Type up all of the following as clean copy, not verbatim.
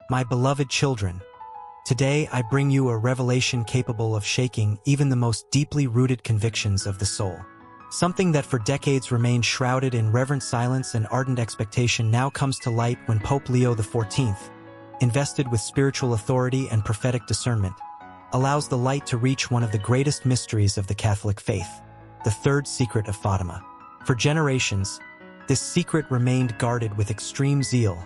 My beloved children, today I bring you a revelation capable of shaking even the most deeply rooted convictions of the soul. Something that for decades remained shrouded in reverent silence and ardent expectation now comes to light when Pope Leo XIV, invested with spiritual authority and prophetic discernment, allows the light to reach one of the greatest mysteries of the Catholic faith, the third secret of Fatima. For generations, this secret remained guarded with extreme zeal,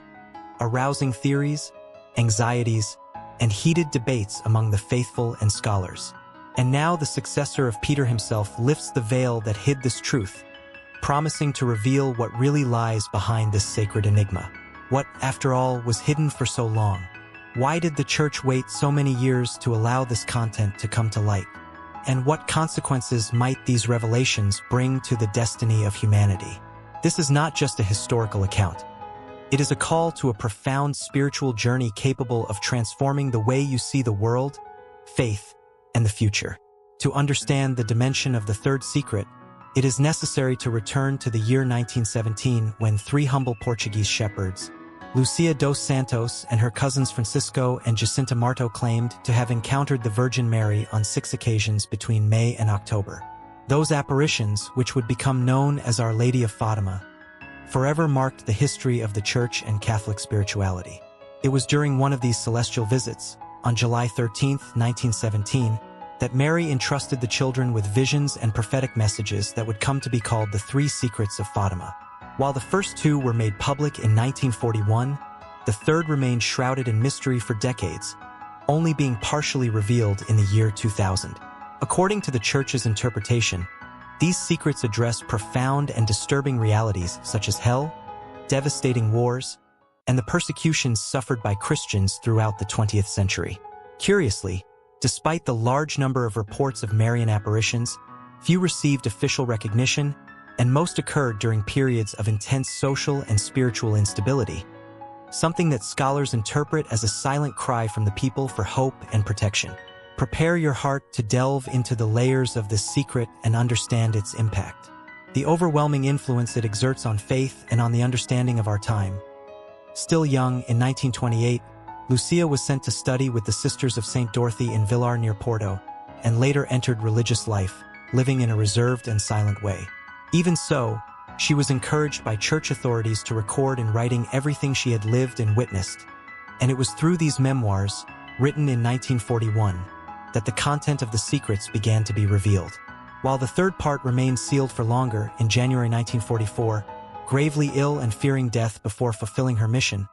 arousing theories, anxieties, and heated debates among the faithful and scholars. And now the successor of Peter himself lifts the veil that hid this truth, promising to reveal what really lies behind this sacred enigma. What, after all, was hidden for so long? Why did the Church wait so many years to allow this content to come to light? And what consequences might these revelations bring to the destiny of humanity? This is not just a historical account. It is a call to a profound spiritual journey capable of transforming the way you see the world, faith, and the future. To understand the dimension of the third secret, it is necessary to return to the year 1917 when three humble Portuguese shepherds, Lucia dos Santos and her cousins Francisco and Jacinta Marto, claimed to have encountered the Virgin Mary on 6 occasions between May and October. Those apparitions, which would become known as Our Lady of Fatima, forever marked the history of the Church and Catholic spirituality. It was during one of these celestial visits, on July 13, 1917, that Mary entrusted the children with visions and prophetic messages that would come to be called the Three Secrets of Fatima. While the first two were made public in 1941, the third remained shrouded in mystery for decades, only being partially revealed in the year 2000. According to the Church's interpretation, these secrets address profound and disturbing realities such as hell, devastating wars, and the persecutions suffered by Christians throughout the 20th century. Curiously, despite the large number of reports of Marian apparitions, few received official recognition, and most occurred during periods of intense social and spiritual instability, something that scholars interpret as a silent cry from the people for hope and protection. Prepare your heart to delve into the layers of this secret and understand its impact, the overwhelming influence it exerts on faith and on the understanding of our time. Still young, in 1928, Lucia was sent to study with the Sisters of St. Dorothy in Villar near Porto, and later entered religious life, living in a reserved and silent way. Even so, she was encouraged by church authorities to record in writing everything she had lived and witnessed, and it was through these memoirs, written in 1941, that the content of the secrets began to be revealed. While the third part remained sealed for longer, in January 1944, gravely ill and fearing death before fulfilling her mission,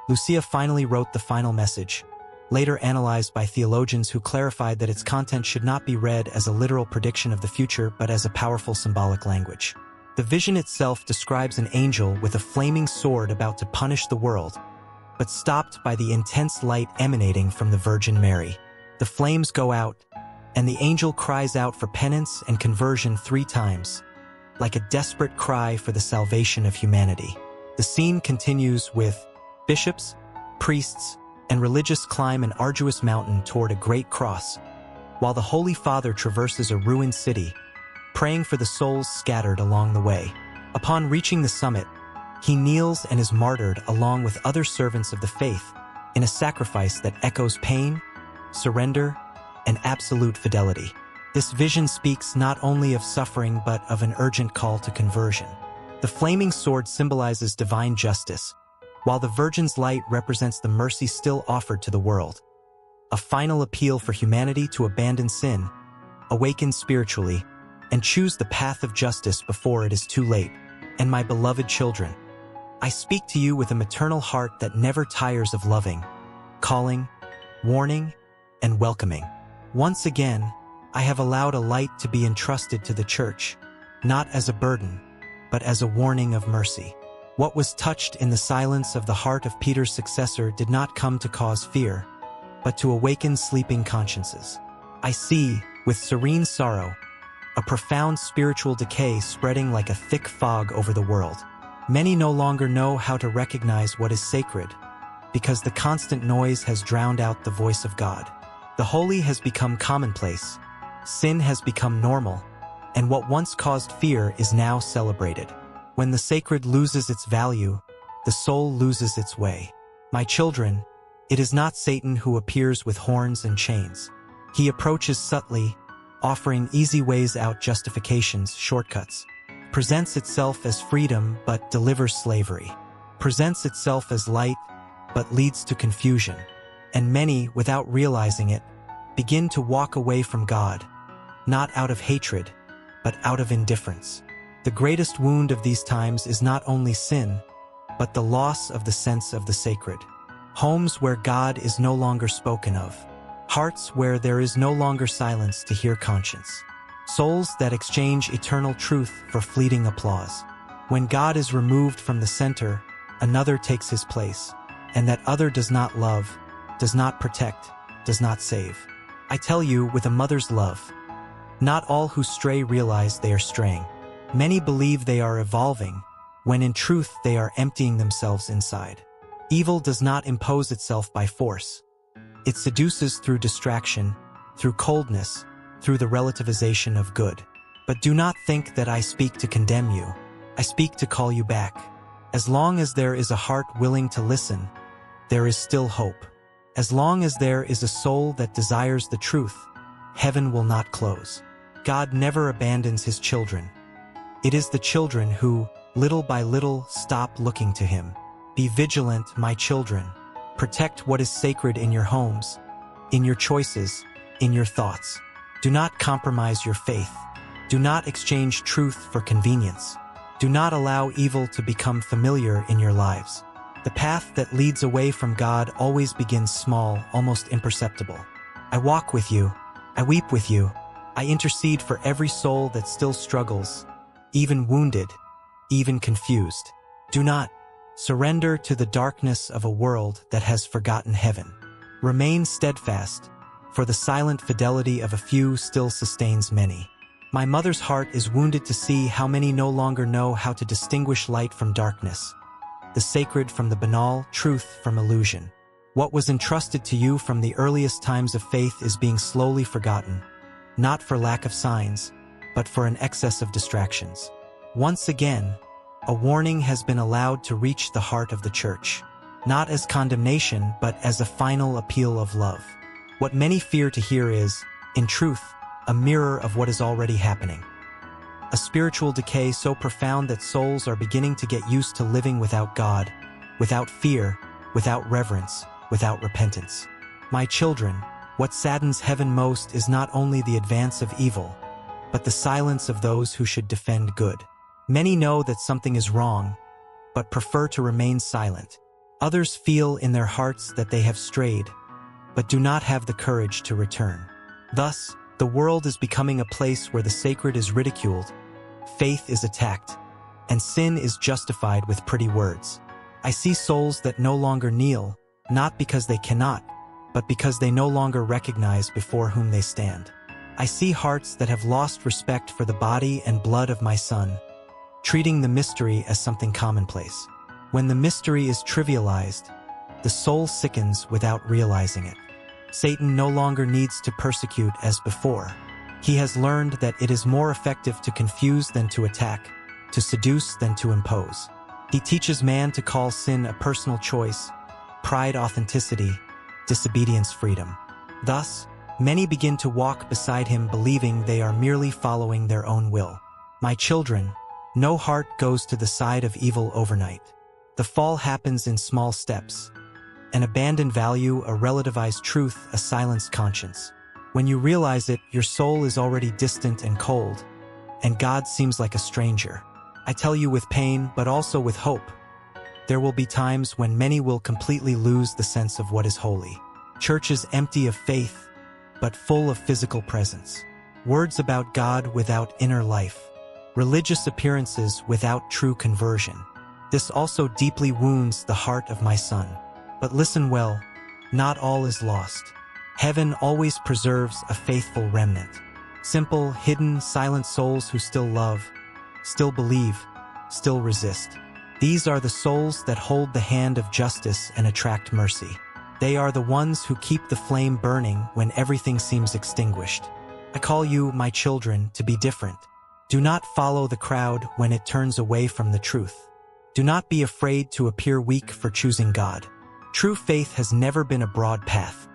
Lucia finally wrote the final message, later analyzed by theologians who clarified that its content should not be read as a literal prediction of the future but as a powerful symbolic language. The vision itself describes an angel with a flaming sword about to punish the world, but stopped by the intense light emanating from the Virgin Mary. The flames go out, and the angel cries out for penance and conversion 3 times, like a desperate cry for the salvation of humanity. The scene continues with bishops, priests, and religious climb an arduous mountain toward a great cross, while the Holy Father traverses a ruined city, praying for the souls scattered along the way. Upon reaching the summit, he kneels and is martyred along with other servants of the faith in a sacrifice that echoes pain, surrender, and absolute fidelity. This vision speaks not only of suffering but of an urgent call to conversion. The flaming sword symbolizes divine justice, while the Virgin's light represents the mercy still offered to the world. A final appeal for humanity to abandon sin, awaken spiritually, and choose the path of justice before it is too late. And my beloved children, I speak to you with a maternal heart that never tires of loving, calling, warning, and welcoming. Once again, I have allowed a light to be entrusted to the Church, not as a burden, but as a warning of mercy. What was touched in the silence of the heart of Peter's successor did not come to cause fear, but to awaken sleeping consciences. I see, with serene sorrow, a profound spiritual decay spreading like a thick fog over the world. Many no longer know how to recognize what is sacred, because the constant noise has drowned out the voice of God. The holy has become commonplace, sin has become normal, and what once caused fear is now celebrated. When the sacred loses its value, the soul loses its way. My children, It is not Satan who appears with horns and chains. He approaches subtly, offering easy ways out, justifications, shortcuts. Presents itself as freedom but delivers slavery. Presents itself as light but leads to confusion. And many, without realizing it, begin to walk away from God, not out of hatred, but out of indifference. The greatest wound of these times is not only sin, but the loss of the sense of the sacred. Homes where God is no longer spoken of. Hearts where there is no longer silence to hear conscience. Souls that exchange eternal truth for fleeting applause. When God is removed from the center, another takes his place, and that other does not love, does not protect, does not save. I tell you with a mother's love, not all who stray realize they are straying. Many believe they are evolving, when in truth they are emptying themselves inside. Evil does not impose itself by force. It seduces through distraction, through coldness, through the relativization of good. But do not think that I speak to condemn you. I speak to call you back. As long as there is a heart willing to listen, there is still hope. As long as there is a soul that desires the truth, heaven will not close. God never abandons his children. It is the children who, little by little, stop looking to him. Be vigilant, my children. Protect what is sacred in your homes, in your choices, in your thoughts. Do not compromise your faith. Do not exchange truth for convenience. Do not allow evil to become familiar in your lives. The path that leads away from God always begins small, almost imperceptible. I walk with you. I weep with you. I intercede for every soul that still struggles, even wounded, even confused. Do not surrender to the darkness of a world that has forgotten heaven. Remain steadfast, for the silent fidelity of a few still sustains many. My mother's heart is wounded to see how many no longer know how to distinguish light from darkness, the sacred from the banal, truth from illusion. What was entrusted to you from the earliest times of faith is being slowly forgotten, not for lack of signs, but for an excess of distractions. Once again, a warning has been allowed to reach the heart of the Church, not as condemnation but as a final appeal of love. What many fear to hear is, in truth, a mirror of what is already happening. A spiritual decay so profound that souls are beginning to get used to living without God, without fear, without reverence, without repentance. My children, what saddens heaven most is not only the advance of evil, but the silence of those who should defend good. Many know that something is wrong, but prefer to remain silent. Others feel in their hearts that they have strayed, but do not have the courage to return. Thus, the world is becoming a place where the sacred is ridiculed, faith is attacked, and sin is justified with pretty words. I see souls that no longer kneel, not because they cannot, but because they no longer recognize before whom they stand. I see hearts that have lost respect for the body and blood of my Son, treating the mystery as something commonplace. When the mystery is trivialized, the soul sickens without realizing it. Satan no longer needs to persecute as before. He has learned that it is more effective to confuse than to attack, to seduce than to impose. He teaches man to call sin a personal choice, pride authenticity, disobedience freedom. Thus, many begin to walk beside him believing they are merely following their own will. My children, no heart goes to the side of evil overnight. The fall happens in small steps. An abandoned value, a relativized truth, a silenced conscience. When you realize it, your soul is already distant and cold, and God seems like a stranger. I tell you with pain, but also with hope. There will be times when many will completely lose the sense of what is holy. Churches empty of faith, but full of physical presence. Words about God without inner life. Religious appearances without true conversion. This also deeply wounds the heart of my Son. But listen well, not all is lost. Heaven always preserves a faithful remnant. Simple, hidden, silent souls who still love, still believe, still resist. These are the souls that hold the hand of justice and attract mercy. They are the ones who keep the flame burning when everything seems extinguished. I call you, my children, to be different. Do not follow the crowd when it turns away from the truth. Do not be afraid to appear weak for choosing God. True faith has never been a broad path.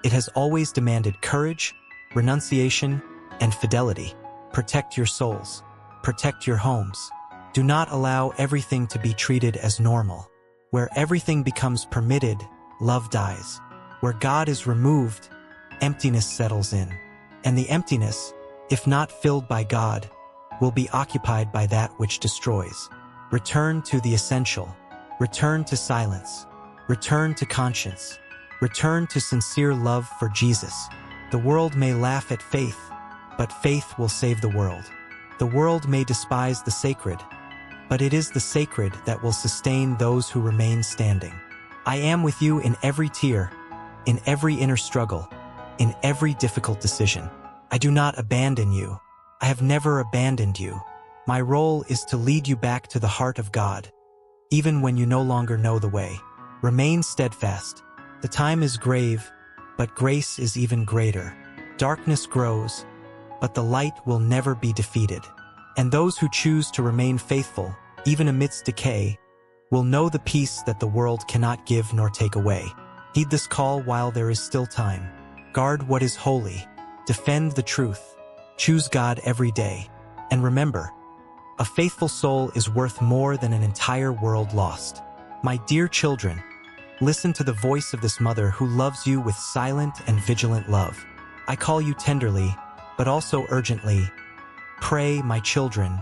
It has always demanded courage, renunciation, and fidelity. Protect your souls. Protect your homes. Do not allow everything to be treated as normal. Where everything becomes permitted, love dies. Where God is removed, emptiness settles in. And the emptiness, if not filled by God, will be occupied by that which destroys. Return to the essential. Return to silence. Return to conscience. Return to sincere love for Jesus. The world may laugh at faith, but faith will save the world. The world may despise the sacred, but it is the sacred that will sustain those who remain standing. I am with you in every tear, in every inner struggle, in every difficult decision. I do not abandon you. I have never abandoned you. My role is to lead you back to the heart of God, even when you no longer know the way. Remain steadfast. The time is grave, but grace is even greater. Darkness grows, but the light will never be defeated. And those who choose to remain faithful, even amidst decay, will know the peace that the world cannot give nor take away. Heed this call while there is still time. Guard what is holy. Defend the truth. Choose God every day. And remember, a faithful soul is worth more than an entire world lost. My dear children, listen to the voice of this mother who loves you with silent and vigilant love. I call you tenderly, but also urgently. Pray, my children,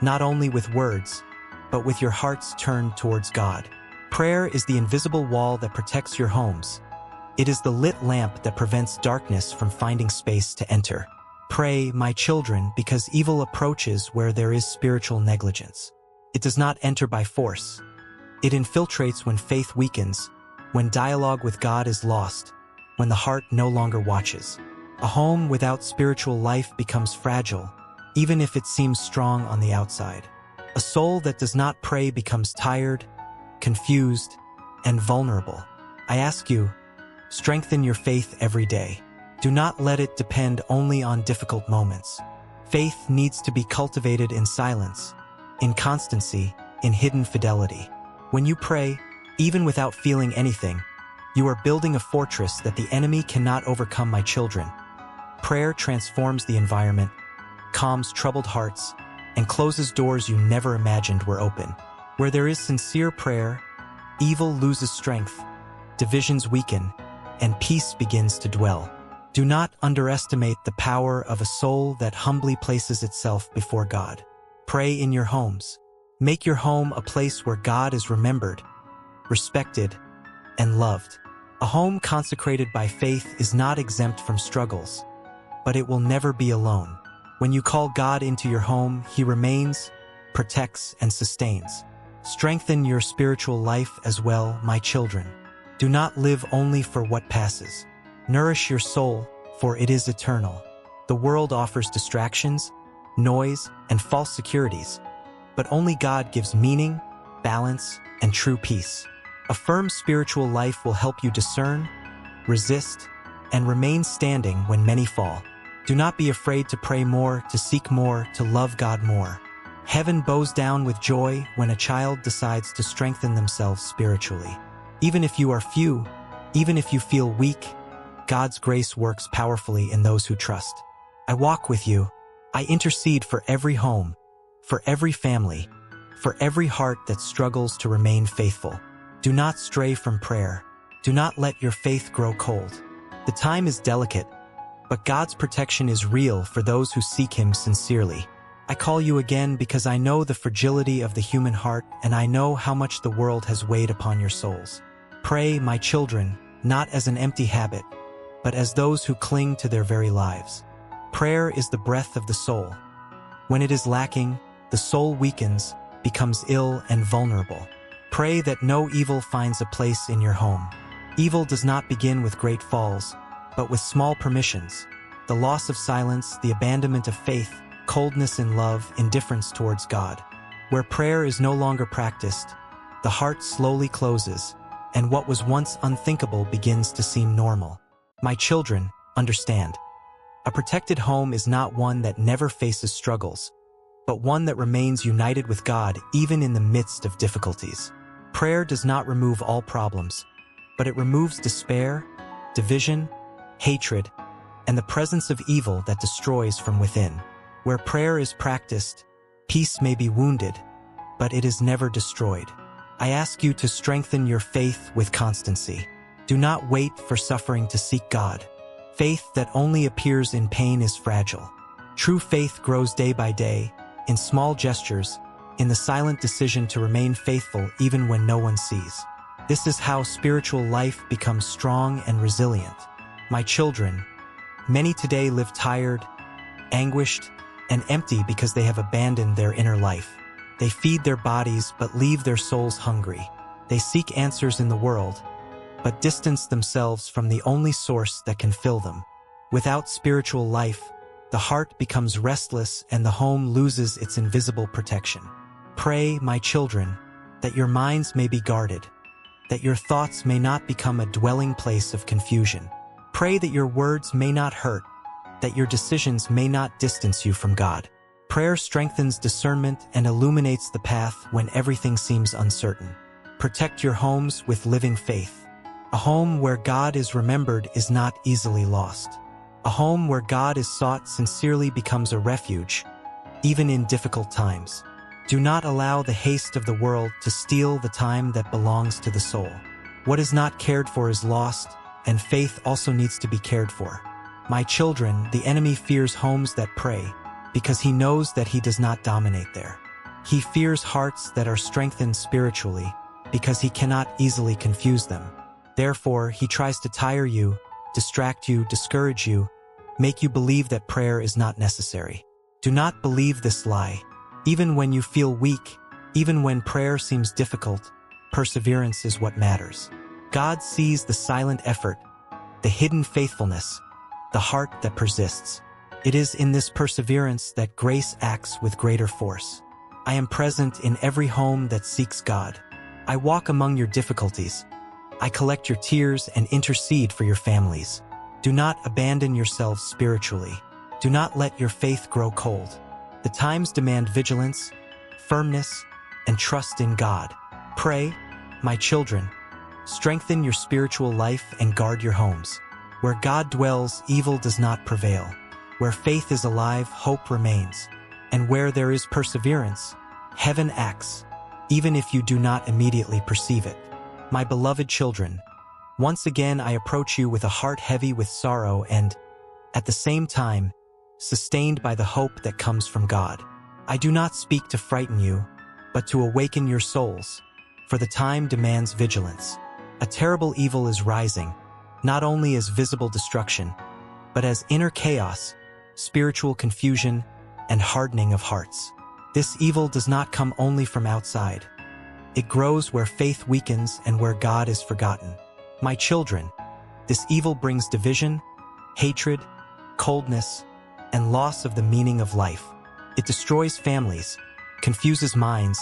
not only with words, but with your hearts turned towards God. Prayer is the invisible wall that protects your homes. It is the lit lamp that prevents darkness from finding space to enter. Pray, my children, because evil approaches where there is spiritual negligence. It does not enter by force. It infiltrates when faith weakens, when dialogue with God is lost, when the heart no longer watches. A home without spiritual life becomes fragile, even if it seems strong on the outside. A soul that does not pray becomes tired, confused, and vulnerable. I ask you, strengthen your faith every day. Do not let it depend only on difficult moments. Faith needs to be cultivated in silence, in constancy, in hidden fidelity. When you pray, even without feeling anything, you are building a fortress that the enemy cannot overcome, my children. Prayer transforms the environment, calms troubled hearts, and closes doors you never imagined were open. Where there is sincere prayer, evil loses strength, divisions weaken, and peace begins to dwell. Do not underestimate the power of a soul that humbly places itself before God. Pray in your homes. Make your home a place where God is remembered, respected, and loved. A home consecrated by faith is not exempt from struggles, but it will never be alone. When you call God into your home, He remains, protects, and sustains. Strengthen your spiritual life as well, my children. Do not live only for what passes. Nourish your soul, for it is eternal. The world offers distractions, noise, and false securities, but only God gives meaning, balance, and true peace. A firm spiritual life will help you discern, resist, and remain standing when many fall. Do not be afraid to pray more, to seek more, to love God more. Heaven bows down with joy when a child decides to strengthen themselves spiritually. Even if you are few, even if you feel weak, God's grace works powerfully in those who trust. I walk with you. I intercede for every home, for every family, for every heart that struggles to remain faithful. Do not stray from prayer. Do not let your faith grow cold. The time is delicate, but God's protection is real for those who seek Him sincerely. I call you again because I know the fragility of the human heart, and I know how much the world has weighed upon your souls. Pray, my children, not as an empty habit, but as those who cling to their very lives. Prayer is the breath of the soul. When it is lacking, the soul weakens, becomes ill and vulnerable. Pray that no evil finds a place in your home. Evil does not begin with great falls, but with small permissions. The loss of silence, the abandonment of faith, coldness in love, indifference towards God. Where prayer is no longer practiced, the heart slowly closes, and what was once unthinkable begins to seem normal. My children, understand. A protected home is not one that never faces struggles, but one that remains united with God even in the midst of difficulties. Prayer does not remove all problems, but it removes despair, division, hatred, and the presence of evil that destroys from within. Where prayer is practiced, peace may be wounded, but it is never destroyed. I ask you to strengthen your faith with constancy. Do not wait for suffering to seek God. Faith that only appears in pain is fragile. True faith grows day by day, in small gestures, in the silent decision to remain faithful even when no one sees. This is how spiritual life becomes strong and resilient. My children, many today live tired, anguished, and empty because they have abandoned their inner life. They feed their bodies but leave their souls hungry. They seek answers in the world, but distance themselves from the only source that can fill them. Without spiritual life, the heart becomes restless and the home loses its invisible protection. Pray, my children, that your minds may be guarded, that your thoughts may not become a dwelling place of confusion. Pray that your words may not hurt, that your decisions may not distance you from God. Prayer strengthens discernment and illuminates the path when everything seems uncertain. Protect your homes with living faith. A home where God is remembered is not easily lost. A home where God is sought sincerely becomes a refuge, even in difficult times. Do not allow the haste of the world to steal the time that belongs to the soul. What is not cared for is lost, and faith also needs to be cared for. My children, the enemy fears homes that pray, because he knows that he does not dominate there. He fears hearts that are strengthened spiritually, because he cannot easily confuse them. Therefore, he tries to tire you, distract you, discourage you, make you believe that prayer is not necessary. Do not believe this lie. Even when you feel weak, even when prayer seems difficult, perseverance is what matters. God sees the silent effort, the hidden faithfulness, the heart that persists. It is in this perseverance that grace acts with greater force. I am present in every home that seeks God. I walk among your difficulties. I collect your tears and intercede for your families. Do not abandon yourselves spiritually. Do not let your faith grow cold. The times demand vigilance, firmness, and trust in God. Pray, my children. Strengthen your spiritual life and guard your homes. Where God dwells, evil does not prevail. Where faith is alive, hope remains. And where there is perseverance, heaven acts, even if you do not immediately perceive it. My beloved children, once again I approach you with a heart heavy with sorrow and, at the same time, sustained by the hope that comes from God. I do not speak to frighten you, but to awaken your souls, for the time demands vigilance. A terrible evil is rising, not only as visible destruction, but as inner chaos, spiritual confusion, and hardening of hearts. This evil does not come only from outside. It grows where faith weakens and where God is forgotten. My children, this evil brings division, hatred, coldness, and loss of the meaning of life. It destroys families, confuses minds,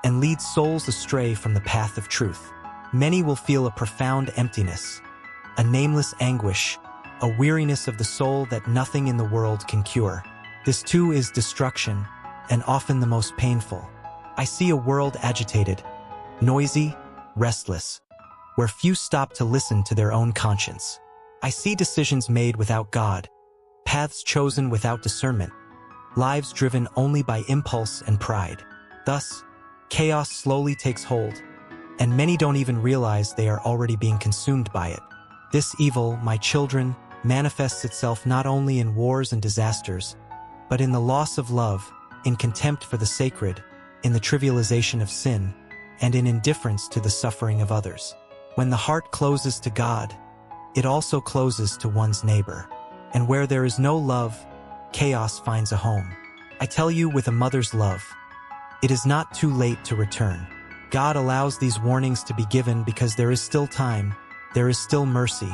and leads souls astray from the path of truth. Many will feel a profound emptiness, a nameless anguish, a weariness of the soul that nothing in the world can cure. This too is destruction, and often the most painful. I see a world agitated, noisy, restless, where few stop to listen to their own conscience. I see decisions made without God, paths chosen without discernment, lives driven only by impulse and pride. Thus, chaos slowly takes hold, and many don't even realize they are already being consumed by it. This evil, my children, manifests itself not only in wars and disasters, but in the loss of love, in contempt for the sacred, in the trivialization of sin, and in indifference to the suffering of others. When the heart closes to God, it also closes to one's neighbor. And where there is no love, chaos finds a home. I tell you with a mother's love, it is not too late to return. God allows these warnings to be given because there is still time, there is still mercy,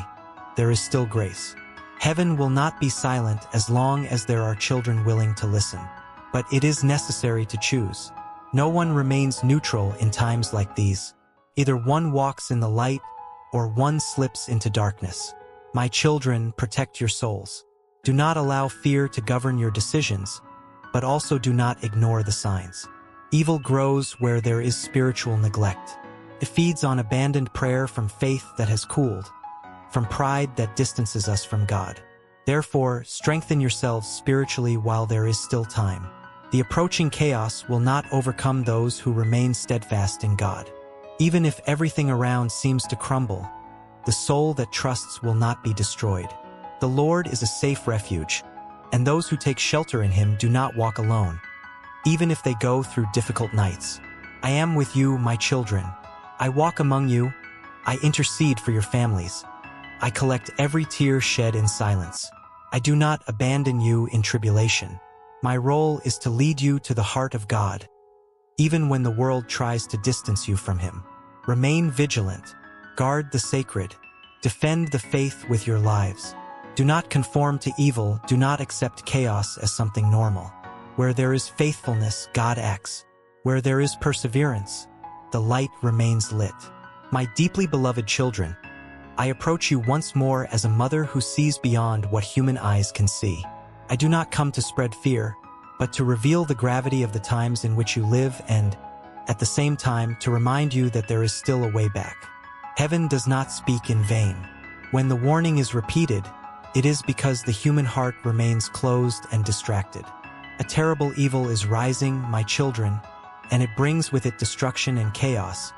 there is still grace. Heaven will not be silent as long as there are children willing to listen. But it is necessary to choose. No one remains neutral in times like these. Either one walks in the light, or one slips into darkness. My children, protect your souls. Do not allow fear to govern your decisions, but also do not ignore the signs. Evil grows where there is spiritual neglect. It feeds on abandoned prayer from faith that has cooled, from pride that distances us from God. Therefore, strengthen yourselves spiritually while there is still time. The approaching chaos will not overcome those who remain steadfast in God. Even if everything around seems to crumble, the soul that trusts will not be destroyed. The Lord is a safe refuge, and those who take shelter in Him do not walk alone, even if they go through difficult nights. I am with you, my children. I walk among you. I intercede for your families. I collect every tear shed in silence. I do not abandon you in tribulation. My role is to lead you to the heart of God, even when the world tries to distance you from Him. Remain vigilant. Guard the sacred. Defend the faith with your lives. Do not conform to evil. Do not accept chaos as something normal. Where there is faithfulness, God acts. Where there is perseverance, the light remains lit. My deeply beloved children, I approach you once more as a mother who sees beyond what human eyes can see. I do not come to spread fear, but to reveal the gravity of the times in which you live and, at the same time, to remind you that there is still a way back. Heaven does not speak in vain. When the warning is repeated, it is because the human heart remains closed and distracted. A terrible evil is rising, my children, and it brings with it destruction and chaos,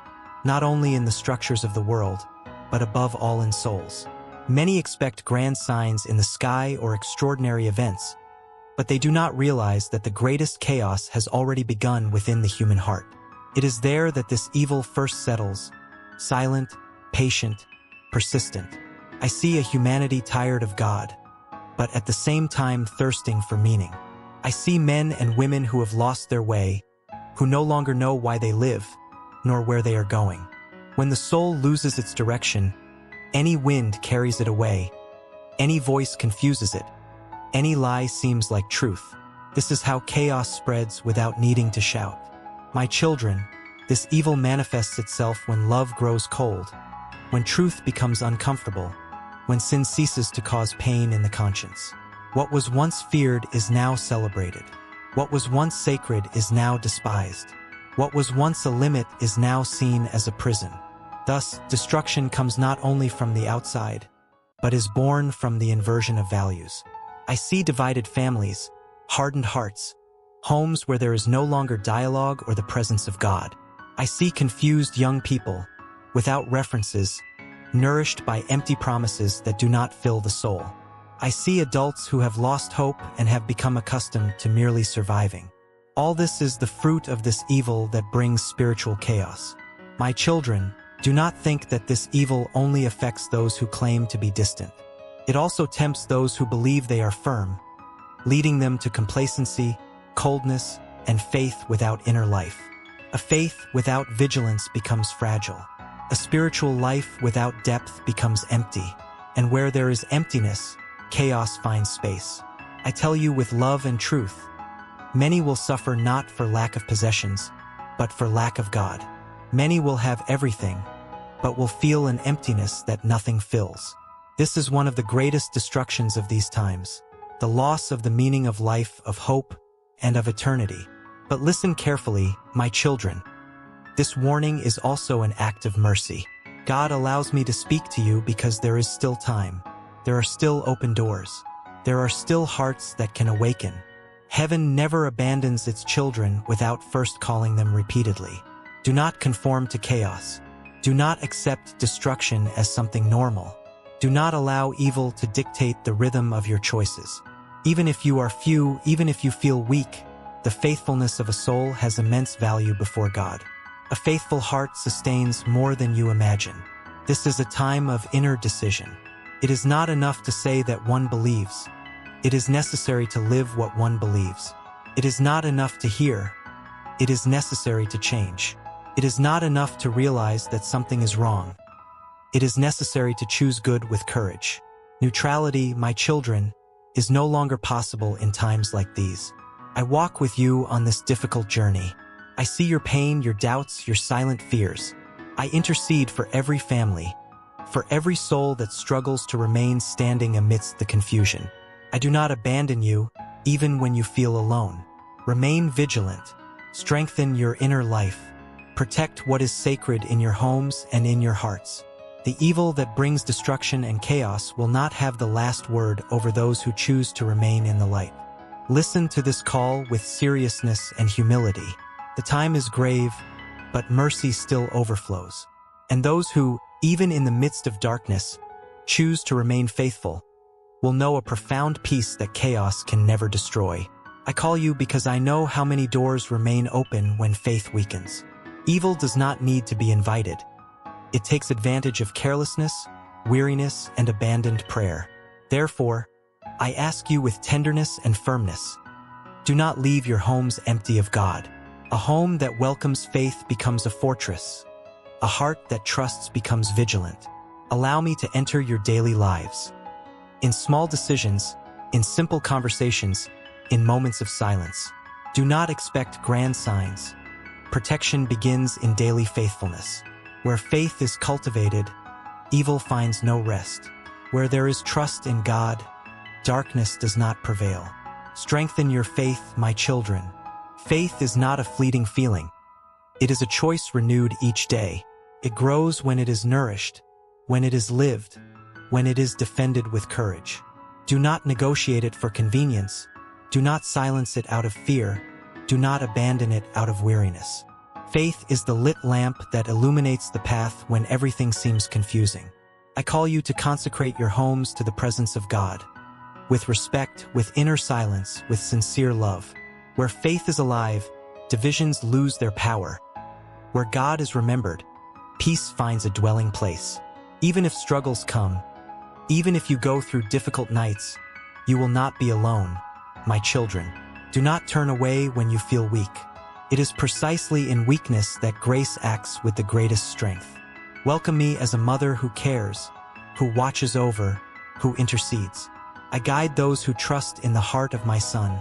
not only in the structures of the world, but above all in souls. Many expect grand signs in the sky or extraordinary events, but they do not realize that the greatest chaos has already begun within the human heart. It is there that this evil first settles, silent, patient, persistent. I see a humanity tired of God, but at the same time thirsting for meaning. I see men and women who have lost their way, who no longer know why they live, nor where they are going. When the soul loses its direction, any wind carries it away, any voice confuses it, any lie seems like truth. This is how chaos spreads without needing to shout. My children, this evil manifests itself when love grows cold, when truth becomes uncomfortable, when sin ceases to cause pain in the conscience. What was once feared is now celebrated. What was once sacred is now despised. What was once a limit is now seen as a prison. Thus, destruction comes not only from the outside, but is born from the inversion of values. I see divided families, hardened hearts, homes where there is no longer dialogue or the presence of God. I see confused young people, without references, nourished by empty promises that do not fill the soul. I see adults who have lost hope and have become accustomed to merely surviving. All this is the fruit of this evil that brings spiritual chaos. My children, do not think that this evil only affects those who claim to be distant. It also tempts those who believe they are firm, leading them to complacency, coldness, and faith without inner life. A faith without vigilance becomes fragile. A spiritual life without depth becomes empty. And where there is emptiness, chaos finds space. I tell you with love and truth, many will suffer not for lack of possessions, but for lack of God. Many will have everything, but will feel an emptiness that nothing fills. This is one of the greatest destructions of these times, the loss of the meaning of life, of hope, and of eternity. But listen carefully, my children. This warning is also an act of mercy. God allows me to speak to you because there is still time. There are still open doors. There are still hearts that can awaken. Heaven never abandons its children without first calling them repeatedly. Do not conform to chaos. Do not accept destruction as something normal. Do not allow evil to dictate the rhythm of your choices. Even if you are few, even if you feel weak, the faithfulness of a soul has immense value before God. A faithful heart sustains more than you imagine. This is a time of inner decision. It is not enough to say that one believes. It is necessary to live what one believes. It is not enough to hear. It is necessary to change. It is not enough to realize that something is wrong. It is necessary to choose good with courage. Neutrality, my children, is no longer possible in times like these. I walk with you on this difficult journey. I see your pain, your doubts, your silent fears. I intercede for every family, for every soul that struggles to remain standing amidst the confusion. I do not abandon you, even when you feel alone. Remain vigilant. Strengthen your inner life. Protect what is sacred in your homes and in your hearts. The evil that brings destruction and chaos will not have the last word over those who choose to remain in the light. Listen to this call with seriousness and humility. The time is grave, but mercy still overflows. And those who, even in the midst of darkness, choose to remain faithful, will know a profound peace that chaos can never destroy. I call you because I know how many doors remain open when faith weakens. Evil does not need to be invited. It takes advantage of carelessness, weariness, and abandoned prayer. Therefore, I ask you with tenderness and firmness, do not leave your homes empty of God. A home that welcomes faith becomes a fortress. A heart that trusts becomes vigilant. Allow me to enter your daily lives. In small decisions, in simple conversations, in moments of silence. Do not expect grand signs. Protection begins in daily faithfulness. Where faith is cultivated, evil finds no rest. Where there is trust in God, darkness does not prevail. Strengthen your faith, my children. Faith is not a fleeting feeling. It is a choice renewed each day. It grows when it is nourished, when it is lived, when it is defended with courage. Do not negotiate it for convenience. Do not silence it out of fear. Do not abandon it out of weariness. Faith is the lit lamp that illuminates the path when everything seems confusing. I call you to consecrate your homes to the presence of God, with respect, with inner silence, with sincere love. Where faith is alive, divisions lose their power. Where God is remembered, peace finds a dwelling place. Even if struggles come, even if you go through difficult nights, you will not be alone, my children. Do not turn away when you feel weak. It is precisely in weakness that grace acts with the greatest strength. Welcome me as a mother who cares, who watches over, who intercedes. I guide those who trust in the heart of my Son,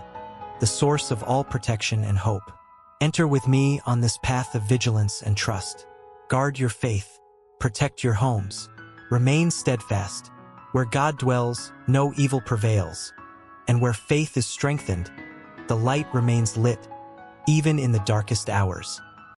the source of all protection and hope. Enter with me on this path of vigilance and trust. Guard your faith, protect your homes, remain steadfast. Where God dwells, no evil prevails. And where faith is strengthened, the light remains lit, even in the darkest hours.